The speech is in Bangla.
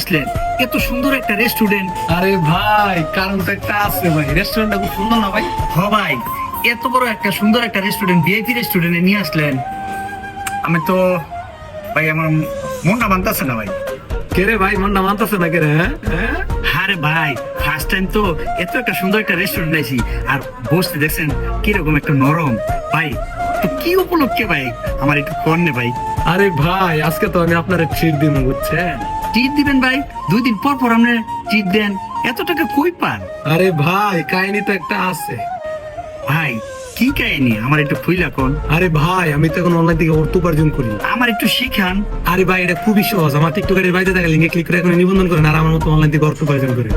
আসলেন? এত সুন্দর একটা রেস্টুরেন্ট। আরে ভাই, কারণ তো একটা আছে ভাই, রেস্টুরেন্টটা খুব সুন্দর না ভাই? ভাই, এত বড় একটা সুন্দর একটা রেস্টুরেন্ট, ভিআইপি রেস্টুরেন্টে নিয়ে আসলেন। আমি তো ভাই আমার মনটা মানতেছে না ভাই। কে রে ভাই, মনটা মানতেছে না কে রে? হ্যাঁ? আরে ভাই, ফার্স্ট টাইম তো এত একটা সুন্দর একটা রেস্টুরেন্ট আইছি, আর বসতে দেখছেন কিরকম একটা নরম। ভাই, তো কি উপলক্ষে ভাই আমার একটু কর্নে ভাই? আরে ভাই, আজকে তো আমি আপনার ট্রিট দিব, বুঝছেন? ট্রিট দিবেন ভাই? 2 দিন পর পর আপনি ট্রিট দেন, এত টাকা কই পান? আরে ভাই, কাহিনী তো একটা আছে। ভাই, কি কাহিনী আমার একটু খুইলা কোন। আরে ভাই, আমি তো এখন অনলাইন থেকে অর্থ উপার্জন করি। আমার একটু শিখান। আরে ভাই, এটা খুবই সহজ। আমার টিকটকের বাইরে থাকা লিঙ্কে ক্লিক করে এখন নিবন্ধন করেন, আর আমার মতো অনলাইন থেকে অর্থ উপার্জন করে।